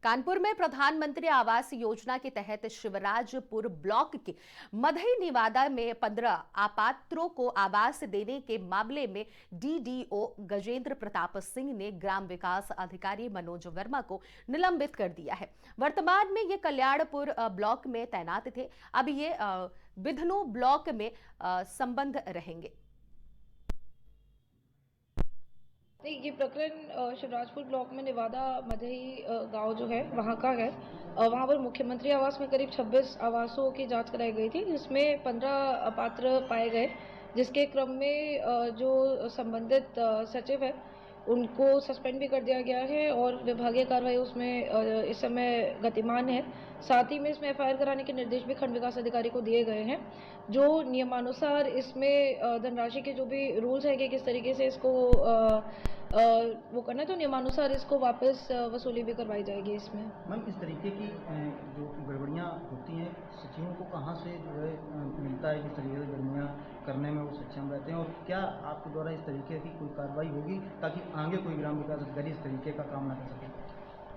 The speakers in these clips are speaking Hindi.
कानपुर में प्रधानमंत्री आवास योजना के तहत शिवराजपुर ब्लॉक के मधई निवादा में 15 अपात्रों को आवास देने के मामले में डीडीओ गजेंद्र प्रताप सिंह ने ग्राम विकास अधिकारी मनोज वर्मा को निलंबित कर दिया है। वर्तमान में ये कल्याणपुर ब्लॉक में तैनात थे। अब ये बिधनो ब्लॉक में संबंध रहेंगे। नहीं, ये प्रकरण शिवराजपुर ब्लॉक में निवादा मधई गांव जो है वहां का है। वहां पर मुख्यमंत्री आवास में करीब 26 आवासों की जांच कराई गई थी, जिसमें 15 अपात्र पाए गए, जिसके क्रम में जो संबंधित सचिव है उनको सस्पेंड भी कर दिया गया है और विभागीय कार्रवाई उसमें इस समय गतिमान है। साथ ही में इसमें एफआईआर कराने के निर्देश भी खंड विकास अधिकारी को दिए गए हैं। जो नियमानुसार इसमें धनराशि के जो भी रूल्स है कि किस तरीके से इसको वो करना है, तो नियमानुसार इसको वापस वसूली भी करवाई जाएगी। इसमें मैम इस तरीके की जो गड़बड़ियाँ होती हैं, सचिवों को कहाँ से जो है मिलता है, किस तरीके से गड़बड़ियाँ करने में वो सक्षम रहते हैं, और क्या आपके द्वारा इस तरीके की कोई कार्रवाई होगी ताकि आगे कोई ग्राम विकास अधिकारी इस तरीके का काम ना कर सके?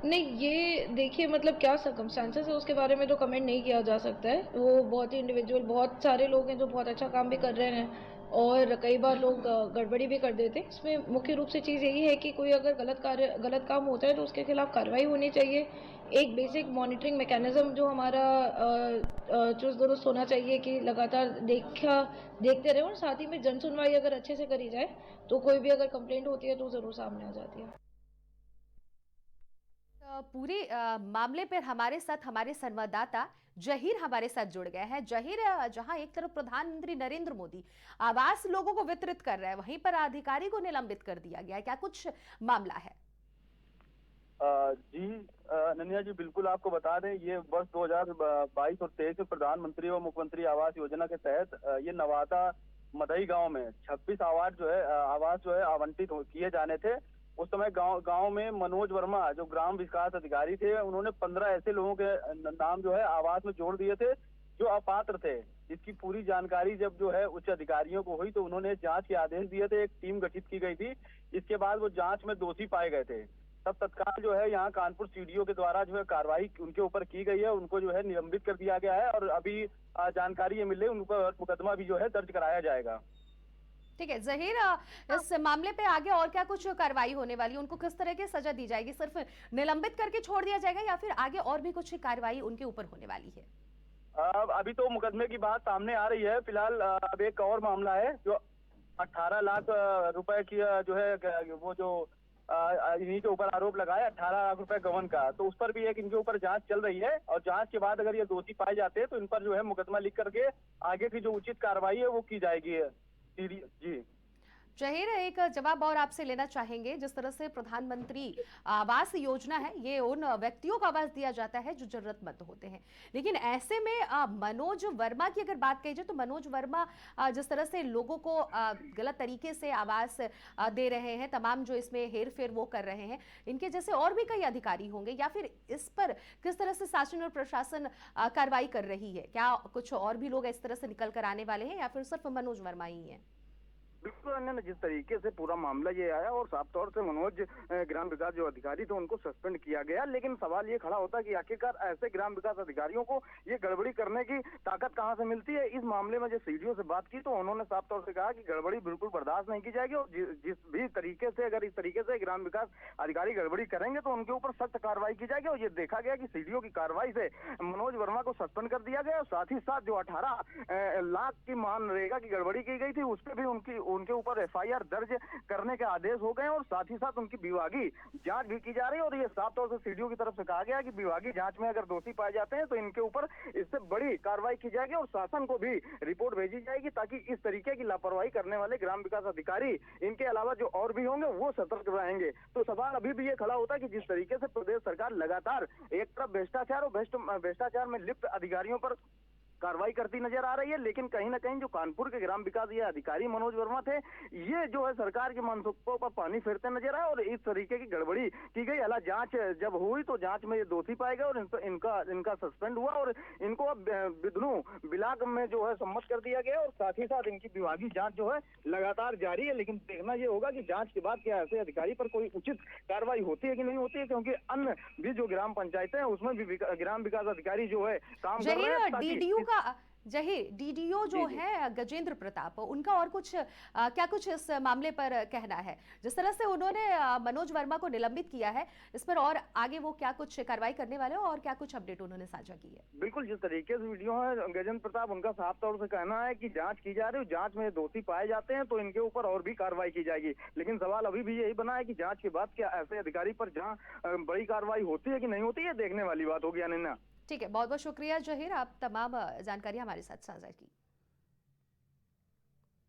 नहीं, ये देखिए, मतलब क्या सर्कमस्टांसेस है उसके बारे में तो कमेंट नहीं किया जा सकता है। वो बहुत ही इंडिविजुअल, बहुत सारे लोग हैं जो बहुत अच्छा काम भी कर रहे हैं और कई बार लोग गड़बड़ी भी कर देते हैं। इसमें मुख्य रूप से चीज़ यही है कि कोई अगर गलत काम होता है तो उसके खिलाफ कार्रवाई होनी चाहिए। एक बेसिक मॉनिटरिंग मैकेनिज्म जो हमारा चुस्त दुरुस्त होना चाहिए कि लगातार देखते रहे, और साथ ही में जन सुनवाई अगर अच्छे से करी जाए तो कोई भी अगर कंप्लेंट होती है तो ज़रूर सामने आ जाती है। पूरे मामले पर हमारे साथ हमारे संवाददाता जहीर हमारे साथ जुड़ गए हैं। जहीर, जहां एक तरफ प्रधानमंत्री नरेंद्र मोदी आवास लोगों को वितरित कर रहे हैं, वहीं पर अधिकारी को निलंबित कर दिया गया है। क्या कुछ मामला है? जी ननिया जी, बिल्कुल आपको बता दें, ये वर्ष 2022 और 23 में प्रधानमंत्री और मुख्यमंत्री आवास योजना के तहत ये नवादा मधई गांव में 26 आवास जो है आवंटित किए जाने थे। उस समय गांव में मनोज वर्मा जो ग्राम विकास अधिकारी थे, उन्होंने 15 ऐसे लोगों के नाम जो है आवास में जोड़ दिए थे जो अपात्र थे। इसकी पूरी जानकारी जब जो है उच्च अधिकारियों को हुई तो उन्होंने जांच के आदेश दिए थे, एक टीम गठित की गई थी। इसके बाद वो जांच में दोषी पाए गए थे। तब तत्काल जो है यहाँ कानपुर सीडीओ के द्वारा जो है कार्रवाई उनके ऊपर की गई है, उनको जो है निलंबित कर दिया गया है और अभी जानकारी ये मिल रही है, उन पर मुकदमा भी जो है दर्ज कराया जाएगा। ठीक है जहीर, इस मामले पे आगे और क्या कुछ कार्रवाई होने वाली है? उनको किस तरह की सजा दी जाएगी? सिर्फ निलंबित करके छोड़ दिया जाएगा या फिर आगे और भी कुछ कार्रवाई उनके ऊपर होने वाली है? अभी तो मुकदमे की बात सामने आ रही है। फिलहाल अब एक और मामला है जो 18 लाख रुपए की जो है वो जो इन्हीं के ऊपर आरोप लगाया 18 लाख रुपए गबन का, तो उस पर भी एक इनके ऊपर जांच चल रही है और जांच के बाद अगर ये दोषी पाए जाते हैं तो इन पर जो है मुकदमा लिख करके आगे की जो उचित कार्रवाई है वो की जाएगी। जी जहीर, एक जवाब और आपसे लेना चाहेंगे। जिस तरह से प्रधानमंत्री आवास योजना है, ये उन व्यक्तियों को आवास दिया जाता है जो जरूरतमंद होते हैं, लेकिन ऐसे में मनोज वर्मा की अगर बात कही जाए तो मनोज वर्मा जिस तरह से लोगों को गलत तरीके से आवास दे रहे हैं, तमाम जो इसमें हेर फेर वो कर रहे हैं, इनके जैसे और भी कई अधिकारी होंगे, या फिर इस पर किस तरह से शासन और प्रशासन कार्रवाई कर रही है? क्या कुछ और भी लोग इस तरह से निकल कर आने वाले हैं या फिर सिर्फ मनोज वर्मा ही है? बिल्कुल अन्य जिस तरीके से पूरा मामला ये आया और साफ तौर से मनोज ग्राम विकास जो अधिकारी थे उनको सस्पेंड किया गया, लेकिन सवाल ये खड़ा होता है कि आखिरकार ऐसे ग्राम विकास अधिकारियों को ये गड़बड़ी करने की ताकत कहां से मिलती है। इस मामले में जो सीडीओ से बात की तो उन्होंने साफ तौर से कहा कि गड़बड़ी बिल्कुल बर्दाश्त नहीं की जाएगी और जिस भी तरीके से अगर इस तरीके से ग्राम विकास अधिकारी गड़बड़ी करेंगे तो उनके ऊपर सख्त कार्रवाई की जाएगी। और ये देखा गया कि सीडीओ की कार्रवाई से मनोज वर्मा को सस्पेंड कर दिया गया और साथ ही साथ जो 18 लाख की मनरेगा की गड़बड़ी की गई थी उस पर भी उनके ऊपर एफआईआर दर्ज करने के आदेश हो गए और साथ ही साथ उनकी विभागीय जांच भी की जा रही है। और ये साफ तौर से सीडीओ की तरफ से कहा गया कि विभागीय जांच में अगर दोषी पाए जाते हैं तो इनके ऊपर इससे बड़ी कार्रवाई की जाएगी और शासन को भी रिपोर्ट भेजी जाएगी ताकि इस तरीके की लापरवाही करने वाले ग्राम विकास अधिकारी इनके अलावा जो और भी होंगे वो सतर्क रहेंगे। तो सवाल अभी भी ये खड़ा होता है कि जिस तरीके से प्रदेश सरकार लगातार एक तरफ भ्रष्टाचार और भ्रष्टाचार में लिप्त अधिकारियों पर कार्रवाई करती नजर आ रही है। लेकिन कहीं ना कहीं जो कानपुर के ग्राम विकास ये अधिकारी मनोज वर्मा थे, ये जो है सरकार के मनसूबों पर पानी फेरते नजर आए और इस तरीके की गड़बड़ी की गई। हालांकि जांच जब हुई तो जांच में ये दोषी पाए गए और इनका सस्पेंड हुआ और इनको अब बिदनू बिलाक में जो है सम्मत कर दिया गया और साथ ही साथ इनकी विभागीय जांच जो है लगातार जारी है। लेकिन देखना ये होगा कि जांच के बाद क्या ऐसे अधिकारी पर कोई उचित कार्रवाई होती है कि नहीं होती है, क्योंकि अन्य भी जो ग्राम पंचायतें हैं उसमें भी ग्राम विकास अधिकारी जो है काम कर रहे हैं। जहीर डीडीओ जो है गजेंद्र प्रताप, उनका और कुछ क्या कुछ इस मामले पर कहना है? जिस तरह से उन्होंने मनोज वर्मा को निलंबित किया है, इस पर और आगे वो क्या कुछ कार्रवाई करने वाले हैं और क्या कुछ अपडेट उन्होंने साझा की है? बिल्कुल, जिस तरीके से वीडियो है गजेंद्र प्रताप, उनका साफ तौर से कहना है कि जांच की जा रही है, जांच में दोषी पाए जाते हैं तो इनके ऊपर और भी कार्रवाई की जाएगी। लेकिन सवाल अभी भी यही बना है कि जांच के बाद क्या ऐसे अधिकारी पर जहां बड़ी कार्रवाई होती है कि नहीं होती है, देखने वाली बात होगी। अनन्या, ठीक है, बहुत बहुत शुक्रिया जहीर, आप तमाम जानकारी हमारे साथ साझा की।